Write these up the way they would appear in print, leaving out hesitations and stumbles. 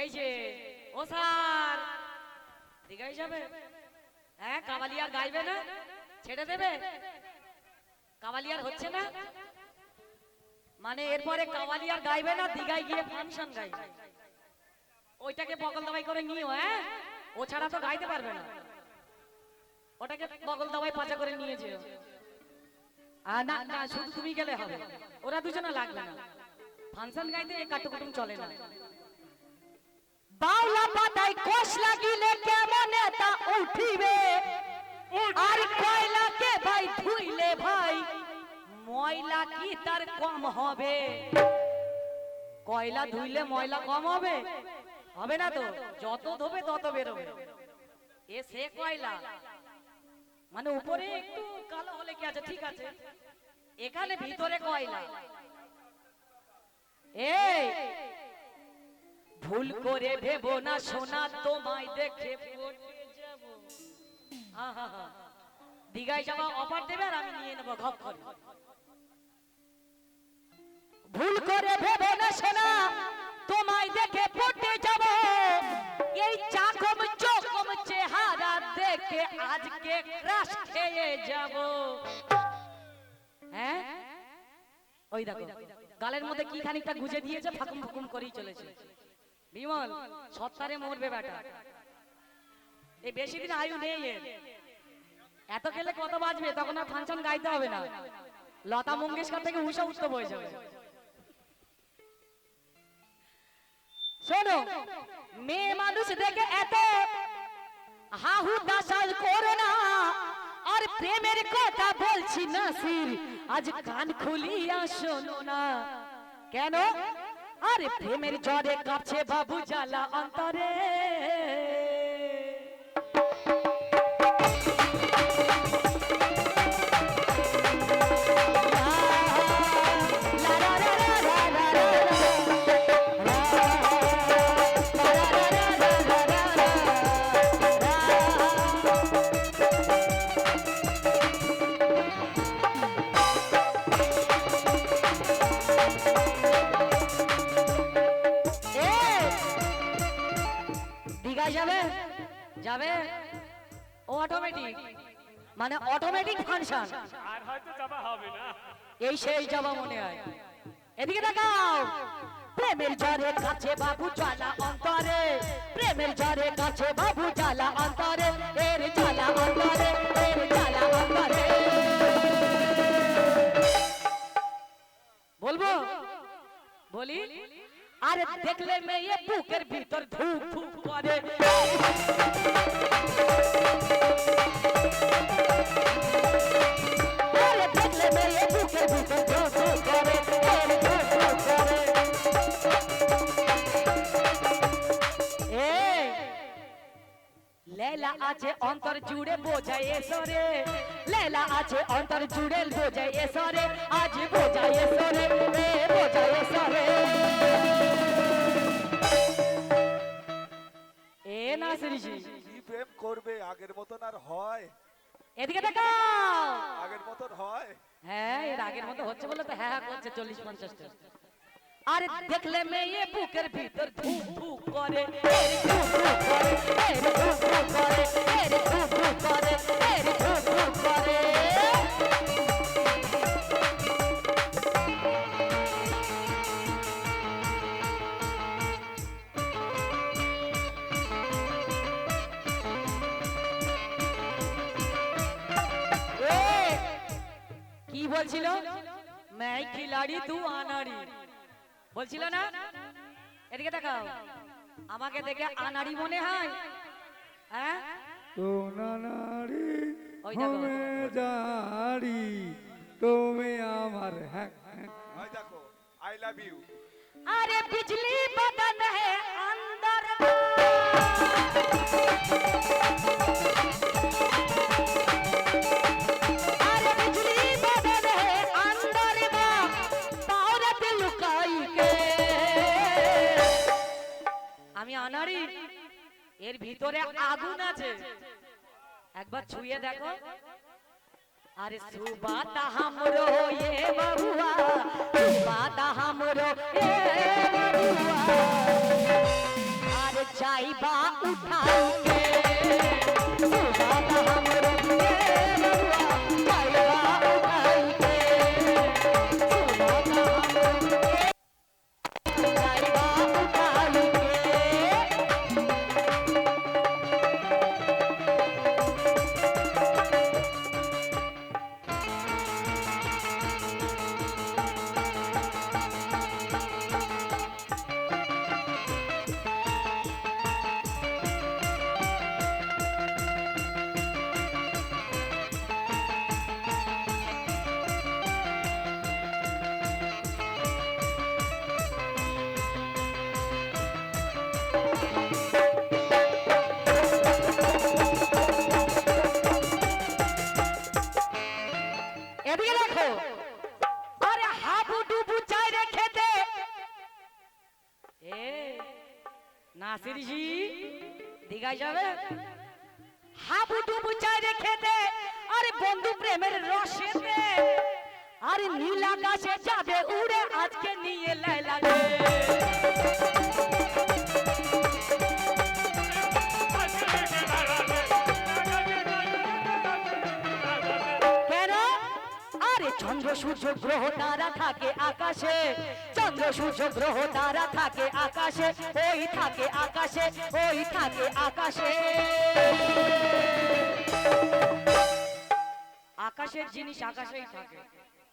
এই যে ও স্যার দীঘায় যাবে? হ্যাঁ, কাবালিয়ার গাইবে না? ছেড়ে দেবে? কাবালিয়ার হচ্ছে না মানে এরপরে কাবালিয়ার গাইবে না, দীঘায় গিয়ে ফাংশন গাইবে। ওইটাকে বগল দাবাই করে নিও। হ্যাঁ, ও ছাড়া তো গাইতে পারবে না, ওটাকে বগল দাবাই পাচা করে নিয়ে যেও। আর না না, শুধু তুমি গেলে হবে, ওরা দুজনে লাগবে না। ফাংশন গাইতে কাটুকুটুম চলে না। বাউলা পাতায় কোষ লাগিলে কেমন তা উঠিবে, আর কয়লাকে ভাই ধুইলে ভাই ময়লা কি তার কম হবে? কয়লা ধুইলে ময়লা কম হবে? হবে না তো, যত ধোবে তত বেরোবে। এ সে কয়লা মানে উপরে একটু কালো হলে কি আছে, ঠিক আছে, এখানে ভিতরে কয়লা। এই ভুল করে ভেবো না সোনা, তোমায় দেখে পড়ে যাব। দীঘায় যাওয়া অফার দেবে আর আমি নিয়ে নেবো ঘপ করে। ভুল করে ভেবো না সোনা, তোমায় দেখে পড়তে যাব। এই চাকম চকম চেহারা দেখে আজকে ক্রাশ খেয়ে যাব। হ্যাঁ, ওই দেখো গালের মধ্যে কি খানিকটা গুজে দিয়েছে, ফাকুম ফাকুম করেই চলেছে। বিমল সত্তারে মরবে বেটা, এই বেশি দিন আয়ু নেই এর। এত খেলে কত বাজবে, তখন আর ফাংশন গাইতে হবে না, লতা মঙ্গেশকর থেকে উষা উত্তম হয়ে যাবে। শোনো, মেয়ে মানুষ দেখে এত হাহু দাসাল করো না, আর প্রেমের কথা বলছি নাসির, আজ কান খুলিয়া শোনো না। কেন? আরে প্রেমের জ্বরে কাছে বাবু জ্বালা অন্তরে। যাবে যাবে ও অটোমেটিক, মানে অটোমেটিক ফাংশন, আর হয়তো যাওয়া হবে না। এই সেই যাওয়া মনে হয়। এদিকে দেখাও, প্রেমের ঝড়ে কাছে বাবু জ্বালা অন্তরে, প্রেমের ঝড়ে কাছে বাবু জ্বালা অন্তরে, এর জ্বালা অন্তরে, এর জ্বালা অন্তরে। বলবো বলি, আরে দেখলে মেয়ে বুকের ভিতর ধুক ধুক করে, আরে দেখলে মেয়ে বুকের ভিতর ধুক ধুক করে, ধুক ধুক করে। লেলা আছে অন্তর জুড়ে বোঝায় এসরে, লেলা আছে অন্তর জুড়ে বোঝায় এসরে, আজ বোঝায় এসরে, বোঝায় এসরে। এ নাসরিজি কি প্রেম করবে, আগের মতন আর হয়? এদিকে দেখাও, আগের মতন হয়? হ্যাঁ, এর আগের মতো হচ্ছে বলে তো হ্যাঁ করছে 40-50টা। আরে দেখলে মেয়ে বুকের ভিতর ধুক ধুক করে, ধুক ধুক করে, ধুক ধুক করে, ধুক ধুক করে, ধুক ধুক করে। কি বলছিল? मैं खिलाड़ी तू আনাড়ি বলছিল না? এদিকে দেখাও, আমাকে দেখে আনাড়ি মনে হয়? হ্যাঁ, তো নানারি ওই দেখো। হমে জাড়ি তুমি আমার হ্যাঁ হ্যাঁ। ওই দেখো, আই লাভ ইউ। अरे बिजली बदन है अंदर का, अरे बिजली बदन है अंदर का, पावरत लुकाई के। আমি আনাড়ি, এর ভিতরে আগুন আছে, একবার ছুঁয়ে দেখো। अरे सुबाता हमरो ये बबुआ, सुबाता हमरो ये बबुआ, দেখো আরে হাবু ডুবু চাই রে খেতে এ নাসির জি দীঘায় যাবে হাবু ডুবু চাই রে খেতে আরে বন্ধু প্রেমের রসেতে আরে নীল আকাশে যাবে উড়ে আজকে নিয়ে লাইলা রে কেন আরে চন্দ্র সূর্য গ্রহ তারা থাকে আকাশে চন্দ্র সূর্য গ্রহ তারা থাকে আকাশে ওই থাকে আকাশে ওই থাকে আকাশে আকাশের জিনিস আকাশেই থাকে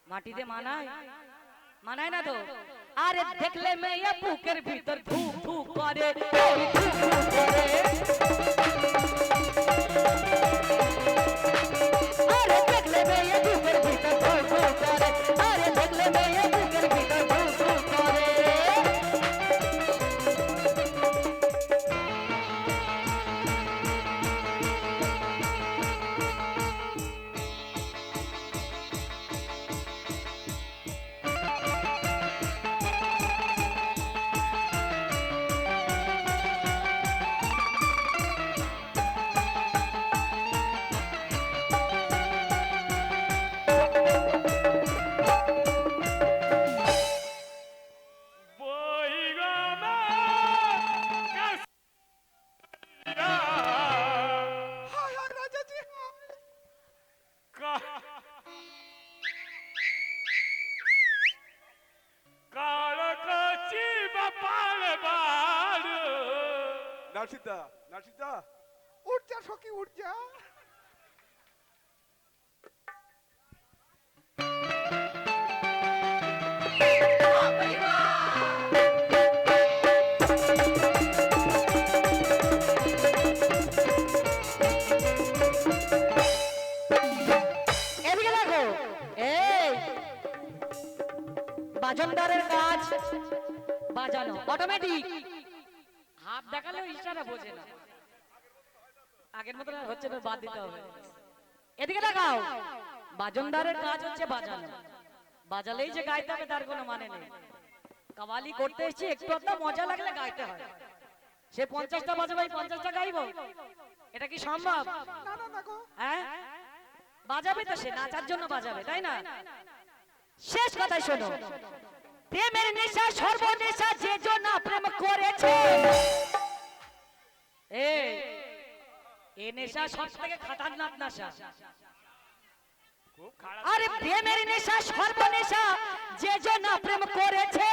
মাটিতে মানায় মানায় না তো আরে দেখলে মেয়ে বুকের ভিতর ধুক ধুক করে ওই ধুক ধুক করে আরে দেখলে মেয়ে বুকের ভিতর ধুক ধুক করে আরে দেখলে মেয়ে বুকের ভিতর ধুক ধুক করে হায় হায় রাজাজি নার্সিদা নার্সিদা উঠ যা সখী উঠ যা এদিকে দেখো এই বাজনদারের কাজ বাজানো অটোমেটিক হাত দেখালেও ইশারা বোঝে না আগের মতো আর হচ্ছে না বাদ দিতে হবে এদিকে দেখাও বাজনদারের কাজ হচ্ছে বাজানো বাজালেই যে গাইতে হবে তার কোনো মানে নেই কাওয়ালি করতে এসেছি একটু একটা মজা লাগলে গাইতে হয় সে 50টা বাজাবে 50টা গাইবো এটা কি সম্ভব না না না গো হ্যাঁ বাজাবে তো সে নাচার জন্য বাজাবে তাই না শেষ কথাই শোনো প্রেমের নেশা সর্বনেশা যে জন প্রেম করেছে এই নেশা সবথেকে খতরনাক নেশা খুব খারাপ আরে প্রেমের নেশা সর্বনেশা যে জন প্রেম করেছে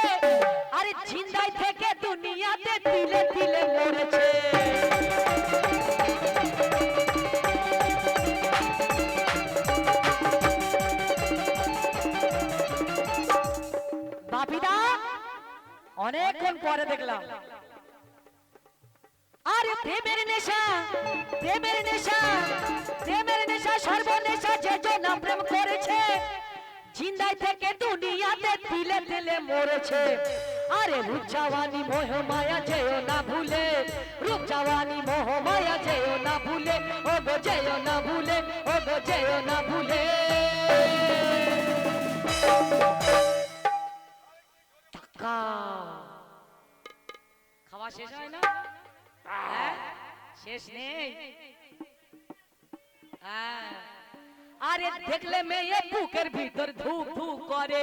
আরে জিন্দাই থেকে দুনিয়াতে তিলে তিলে মরেছে বাপিদা অনেকক্ষণ পরে দেখলাম আরে প্রেমের নেশা প্রেমের নেশা প্রেমের নেশা সর্বনেশা যে জন প্রেম করেছে জিন্দাই থেকে দুনিয়াতে তিলে তিলে মরেছে আরে রূপ জওয়ানি মোহ মায়া যেও না ভুলে রূপ জওয়ানি মোহ মায়া যেও না ভুলে ও গো যেও না ভুলে ও গো যেও না ভুলে টাকা খাওয়া শেষ হয় না হ্যাঁ? শেষ নেই হ্যাঁ। আরে দেখলে মেয়ে বুকের ভিতর ধুক ধুক করে